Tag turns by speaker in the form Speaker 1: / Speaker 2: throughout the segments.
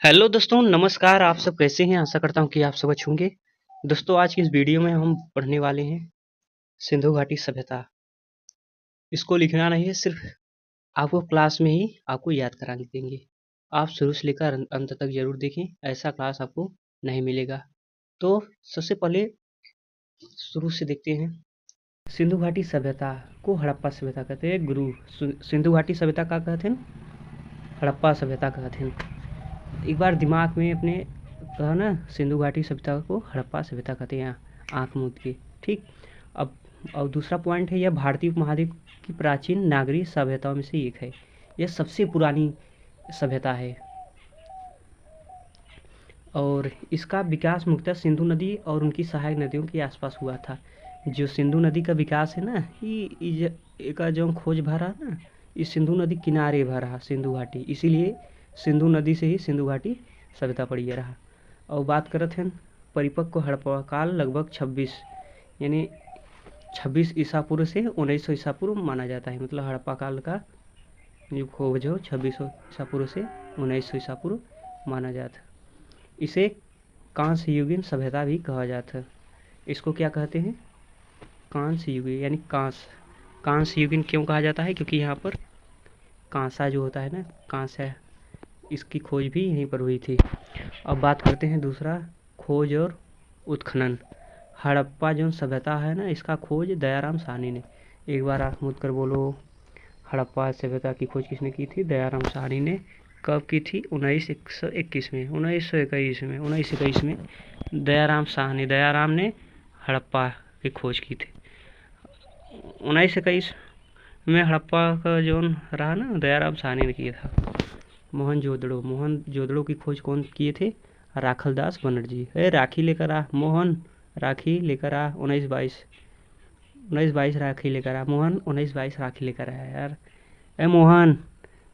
Speaker 1: Hello दोस्तों, नमस्कार। आप सब कैसे हैं? आशा करता हूँ कि आप सब अच्छे होंगे। दोस्तों, आज की इस वीडियो में हम पढ़ने वाले हैं सिंधु घाटी सभ्यता। इसको लिखना नहीं है, सिर्फ आपको क्लास में ही आपको याद करा देंगे। आप शुरू से लेकर अंत तक जरूर देखें, ऐसा क्लास आपको नहीं मिलेगा। तो सबसे पहले शुरू से देखते हैं। सिंधु घाटी सभ्यता को हड़प्पा सभ्यता कहते हैं। गुरु सिंधु घाटी सभ्यता का कहते हैं, हड़प्पा सभ्यता कहते हैं। एक बार दिमाग में अपने कहा ना, सिंधु घाटी सभ्यता को हड़प्पा सभ्यता कहते हैं, आँख मूंद के। ठीक। अब और दूसरा पॉइंट है, यह भारतीय उपमहाद्वीप की प्राचीन नागरिक सभ्यताओं में से एक है। यह सबसे पुरानी सभ्यता है और इसका विकास मुख्यतः सिंधु नदी और उनकी सहायक नदियों के आसपास हुआ था। जो सिंधु नदी का विकास है ना, ये का जो खोज भरा ना, इस सिंधु नदी किनारे भरा सिंधु घाटी, इसीलिए सिंधु नदी से ही सिंधु घाटी सभ्यता पड़ी रहा। और बात करते हैं परिपक्व हड़प्पा काल लगभग 26 यानी 26 ईसा पूर्व से 1900 ईसा पूर्व माना जाता है। मतलब हड़प्पा काल का जो खोज हो 2600 ईसा पूर्व से 1900 ईसा पूर्व माना जाता है। इसे कांस्य युगीन सभ्यता भी कहा जाता है। इसको क्या कहते हैं? कांस्य युगीन, यानी कांस्य युगीन क्यों कहा जाता है? क्योंकि यहाँ पर कांसा जो होता है ना, कांसा, इसकी खोज भी यहीं पर हुई थी। अब बात करते हैं दूसरा, खोज और उत्खनन। हड़प्पा जो सभ्यता है ना, इसका खोज दयाराम साहनी ने। एक बार आप मुझ कर बोलो, हड़प्पा सभ्यता की खोज किसने की थी? दयाराम साहनी ने। कब की थी? 1921 में, 1921 में दयाराम ने हड़प्पा की खोज की थी। 1921 में हड़प्पा का जो रहा ना, दयाराम साहनी ने किया था। मोहनजोदड़ो की खोज कौन किए थे? राखलदास बनर्जी। राखी लेकर आ मोहन, राखी लेकर आ। 1922 राखी लेकर आ मोहन, 1922 राखी लेकर आया यार। मोहन,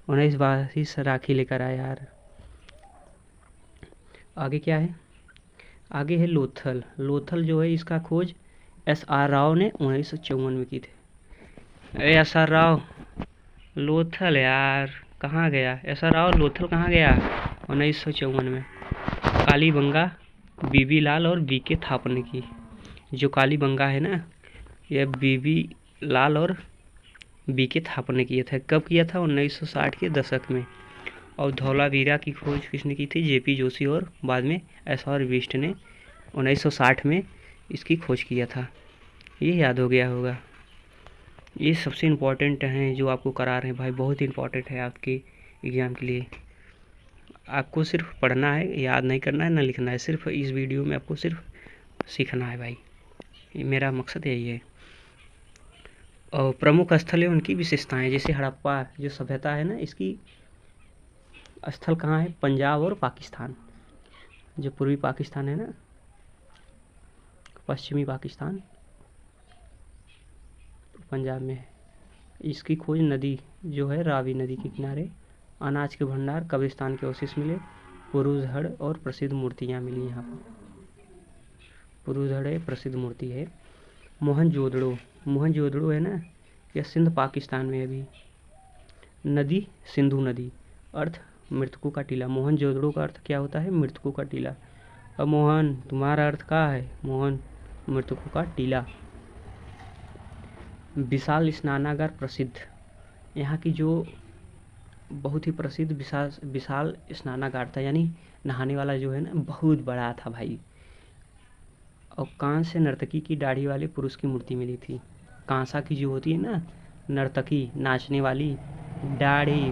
Speaker 1: 1922 राखी लेकर आया यार। आगे क्या है? आगे है लोथल। लोथल जो है, इसका खोज SR राव ने 1954 में की थी। SR राव, लोथल यार कहाँ गया? SR राव, लोथल कहाँ गया? 1954 में। कालीबंगा, बीबी लाल और BK थापर ने की। जो कालीबंगा है ना, यह बीबी लाल और BK थापर ने किया था। कब किया था? 1960 के दशक में। और धौलावीरा की खोज किसने की थी? JP जोशी और बाद में SR बिष्ट ने 1960 में इसकी खोज किया था। ये याद हो गया होगा। ये सबसे इम्पोर्टेंट हैं जो आपको करा रहे हैं भाई, बहुत इम्पोर्टेंट है आपके एग्ज़ाम के लिए। आपको सिर्फ पढ़ना है, याद नहीं करना है ना लिखना है। सिर्फ इस वीडियो में आपको सिर्फ सीखना है भाई, ये मेरा मकसद यही है। और प्रमुख स्थल है उनकी विशेषताएं, जैसे हड़प्पा जो सभ्यता है ना, इसकी स्थल कहाँ है? पंजाब और पाकिस्तान। जो पूर्वी पाकिस्तान है ना, पश्चिमी पाकिस्तान पंजाब में है। इसकी खोज नदी जो है, रावी नदी के किनारे। अनाज के भंडार, कब्रिस्तान के अवशेष मिले। पुरुषहड़ और प्रसिद्ध मूर्तियाँ मिली यहाँ पर। पुरुषहड़ प्रसिद्ध मूर्ति है। मोहनजोदड़ो है ना, यह सिंध पाकिस्तान में अभी। नदी सिंधु नदी। अर्थ मृतकों का टीला। मोहनजोदड़ो का अर्थ क्या होता है? मृतकों का टीला। अब मोहन, तुम्हारा अर्थ क्या है? मोहन, मृतकों का टीला। विशाल स्नानागार प्रसिद्ध, यहाँ की जो बहुत ही प्रसिद्ध विशाल स्नानागार था, यानी नहाने वाला जो है ना, बहुत बड़ा था भाई। और कांस्य नर्तकी की दाढ़ी वाले पुरुष की मूर्ति मिली थी। कांसा की जो होती है ना, नर्तकी, नाचने वाली, दाढ़ी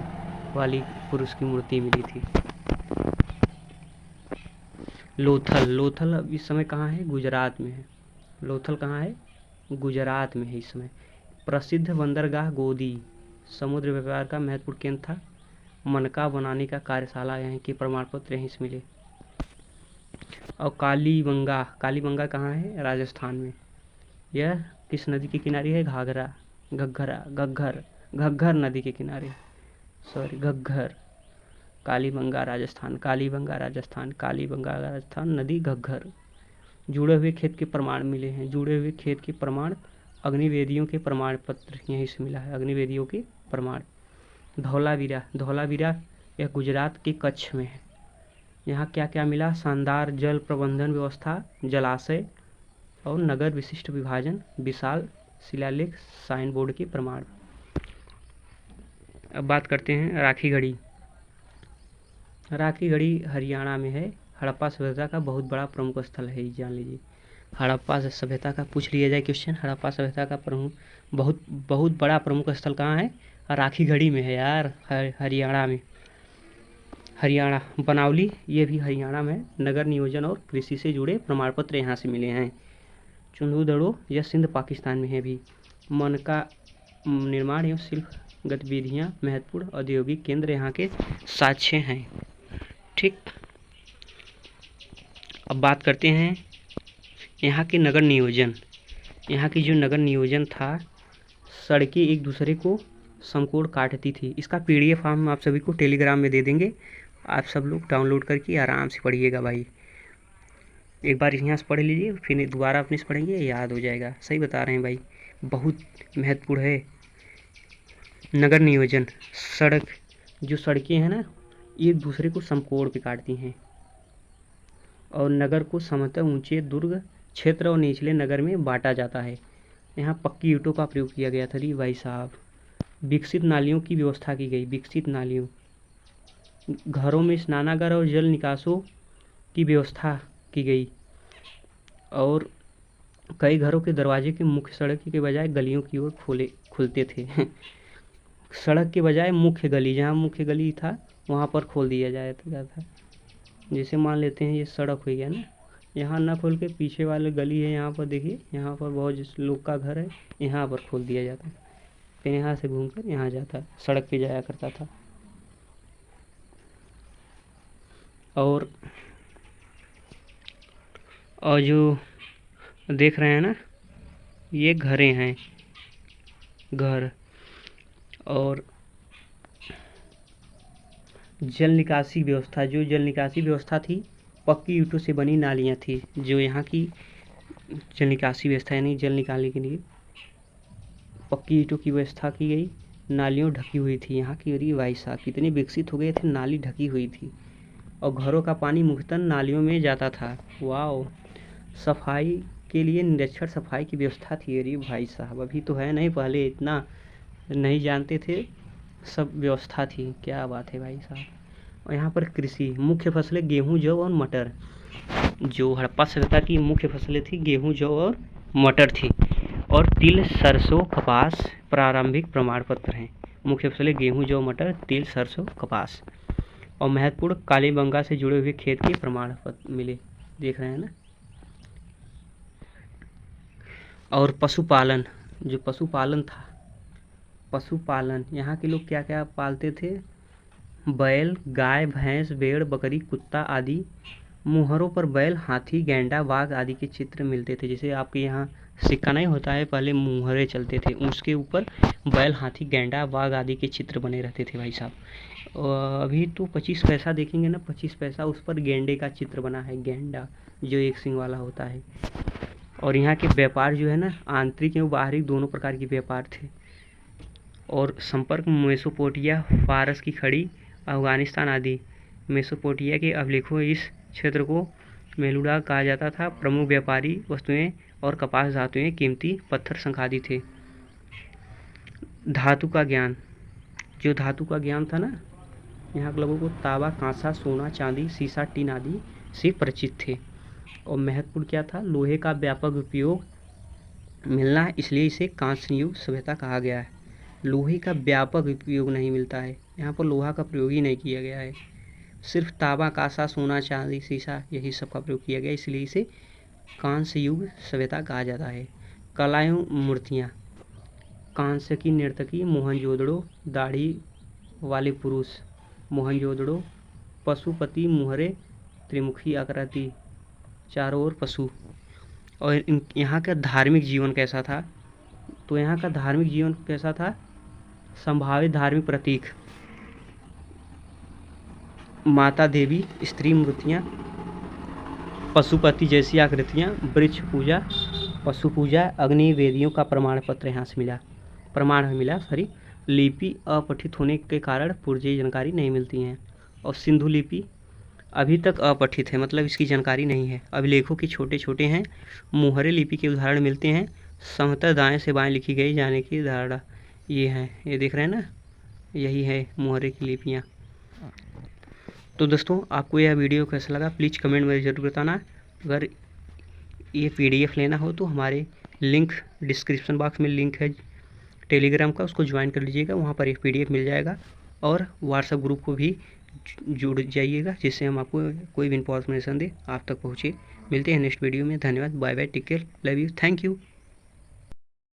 Speaker 1: वाली पुरुष की मूर्ति मिली थी। लोथल अब इस समय कहाँ है? गुजरात में है। लोथल कहाँ है? गुजरात में है इस समय। प्रसिद्ध बंदरगाह गोदी, समुद्र व्यापार का महत्वपूर्ण केंद्र था। मनका बनाने का कार्यशाला यहाँ के प्रमाण पत्र यहीं से मिले। और कालीबंगा कहाँ है? राजस्थान में। यह किस नदी के किनारे है? घग्घर नदी के किनारे, सॉरी घग्घर। कालीबंगा राजस्थान, नदी घग्घर। जुड़े हुए खेत के प्रमाण मिले हैं। जुड़े हुए खेत के प्रमाण, अग्निवेदियों के प्रमाण पत्र यहीं से मिला है। अग्निवेदियों के प्रमाण। धौलावीरा यह गुजरात के कच्छ में है। यहाँ क्या क्या मिला? शानदार जल प्रबंधन व्यवस्था, जलाशय और नगर विशिष्ट विभाजन, विशाल शिलालेख, साइन बोर्ड के प्रमाण। अब बात करते हैं राखी गढ़ी। राखी गढ़ी हरियाणा में है। हड़प्पा सभ्यता का बहुत बड़ा प्रमुख स्थल है, ये जान लीजिए। हड़प्पा सभ्यता का पूछ लिया जाए क्वेश्चन, हड़प्पा सभ्यता का प्रमुख बहुत बड़ा प्रमुख स्थल कहाँ है? राखी गढ़ी में है यार, हरियाणा में। हरियाणा बनावली, ये भी हरियाणा में है। नगर नियोजन और कृषि से जुड़े प्रमाण पत्र यहाँ से मिले हैं। चुंदू दड़ो, यह सिंध पाकिस्तान में है भी। मन का निर्माण एवं शिल्प गतिविधियाँ महत्वपूर्ण औद्योगिक केंद्र यहाँ के साक्ष्य हैं। ठीक, अब बात करते हैं यहाँ के नगर नियोजन। यहाँ की जो नगर नियोजन था, सड़कें एक दूसरे को समकोण काटती थी। इसका PDF हम आप सभी को टेलीग्राम में दे देंगे, आप सब लोग डाउनलोड करके आराम से पढ़िएगा भाई। एक बार यहाँ से पढ़ लीजिए, फिर दोबारा अपने से पढ़ेंगे, याद हो जाएगा। सही बता रहे हैं भाई, बहुत महत्वपूर्ण है नगर नियोजन। जो सड़कें हैं ना, एक दूसरे को समकोण पे काटती हैं और नगर को समतल, ऊंचे दुर्ग क्षेत्र और निचले नगर में बांटा जाता है। यहाँ पक्की ईंटों का प्रयोग किया गया था री भाई साहब। विकसित नालियों की व्यवस्था की गई, विकसित नालियों। घरों में स्नानागार और जल निकासों की व्यवस्था की गई और कई घरों के दरवाजे के मुख्य सड़क के बजाय गलियों की ओर खुलते थे। सड़क के बजाय मुख्य गली, जहाँ मुख्य गली था वहाँ पर खोल दिया जाता था। जैसे मान लेते हैं ये सड़क हो गया ना, यहाँ ना खोल के पीछे वाले गली है, यहाँ पर देखिए, यहाँ पर बहुत जिस लोग का घर है, यहाँ पर खोल दिया जाता है। फिर यहाँ से घूमकर यहाँ जाता, सड़क पे जाया करता था। और जो देख रहे हैं ना, ये घरें हैं, घर। और जल निकासी व्यवस्था, जो जल निकासी व्यवस्था थी, पक्की ईंटों से बनी नालियाँ थी। जो यहाँ की जल निकासी व्यवस्था, यानी जल निकालने के लिए पक्की ईंटों की व्यवस्था की गई। नालियों ढकी हुई थी यहाँ की। अरे भाई साहब, कितने विकसित हो गए थे, नाली ढकी हुई थी और घरों का पानी मुख्यतः नालियों में जाता था। वाह। सफाई के लिए निरीक्षण सफाई की व्यवस्था थी। अरे भाई साहब, अभी तो है नहीं, पहले इतना नहीं जानते थे, सब व्यवस्था थी। क्या बात है भाई साहब। और यहाँ पर कृषि, मुख्य फसलें गेहूँ, जौ और मटर। जो हड़प्पा सभ्यता की मुख्य फसलें थी, गेहूँ, जौ और मटर थी। और तिल, सरसों, कपास प्रारंभिक प्रमाण पत्र हैं। मुख्य फसलें गेहूँ, जौ, मटर, तिल, सरसों, कपास। और महत्वपूर्ण कालीबंगा से जुड़े हुए खेत के प्रमाण पत्र मिले, देख रहे हैं ना। और पशुपालन, जो पशुपालन था, पशुपालन यहाँ के लोग क्या क्या पालते थे? बैल, गाय, भैंस, भेड़, बकरी, कुत्ता आदि। मुहरों पर बैल, हाथी, गैंडा, बाघ आदि के चित्र मिलते थे। जैसे आपके यहाँ सिक्का नहीं होता है, पहले मुहरे चलते थे, उसके ऊपर बैल, हाथी, गैंडा, बाघ आदि के चित्र बने रहते थे भाई साहब। अभी तो 25 पैसा देखेंगे ना, 25 पैसा, उस पर गेंडे का चित्र बना है, गेंडा जो एक सिंग वाला होता है। और यहाँ के व्यापार जो है ना, आंतरिक एवं बाहरी दोनों प्रकार के व्यापार थे। और संपर्क मेसोपोटामिया, फारस की खड़ी, अफगानिस्तान आदि। मेसोपोटामिया के अभिलेखों इस क्षेत्र को मेलुडा कहा जाता था। प्रमुख व्यापारी वस्तुएं और कपास धातुएं, कीमती पत्थर, शंख आदि थे। धातु का ज्ञान, जो धातु का ज्ञान था ना, यहाँ के लोगों को तांबा, कांसा, सोना, चांदी, सीसा, टीन आदि से परिचित थे। और महत्वपूर्ण क्या था? लोहे का व्यापक उपयोग मिलना, इसलिए इसे कांस्य युग सभ्यता कहा गया है। लोहे का व्यापक उपयोग नहीं मिलता है, यहाँ पर लोहा का प्रयोग ही नहीं किया गया है, सिर्फ तांबा, कांसा, सोना, चांदी, सीसा, यही सब का प्रयोग किया गया, इसलिए इसे कांस्य युग सभ्यता कहा जाता है। कला एवं मूर्तियाँ, कांस्य की नर्तकी, मोहनजोदड़ो, दाढ़ी वाले पुरुष, मोहनजोदड़ो, पशुपति, मुहरे, त्रिमुखी आकृति, चारों ओर पशु। और यहाँ का धार्मिक जीवन कैसा था? तो यहाँ का धार्मिक जीवन कैसा था? संभावित धार्मिक प्रतीक, माता देवी, स्त्री मूर्तियाँ, पशुपति जैसी आकृतियाँ, वृक्ष पूजा, पशु पूजा, अग्नि वेदियों का प्रमाण पत्र यहाँ से मिला। लिपि अपठित होने के कारण पुर्जे जानकारी नहीं मिलती हैं। और सिंधु लिपि अभी तक अपठित है, मतलब इसकी जानकारी नहीं है। अभिलेखों की छोटे छोटे हैं। मुहरे लिपि के उदाहरण मिलते हैं। समतः दाएं से बाएं लिखी गई जाने की धारणा ये है, ये देख रहे हैं ना, यही है मुहरे की लिपियाँ। तो दोस्तों आपको यह वीडियो कैसा लगा प्लीज़ कमेंट में ज़रूर बताना। अगर ये PDF लेना हो तो हमारे लिंक डिस्क्रिप्शन बॉक्स में लिंक है टेलीग्राम का, उसको ज्वाइन कर लीजिएगा, वहाँ पर एक PDF मिल जाएगा। और व्हाट्सएप ग्रुप को भी जुड़ जाइएगा, जिससे हम आपको कोई भी इन्फॉर्मेशन दे आप तक पहुँचे। मिलते हैं नेक्स्ट वीडियो में। धन्यवाद, bye bye, take care, love you, thank you.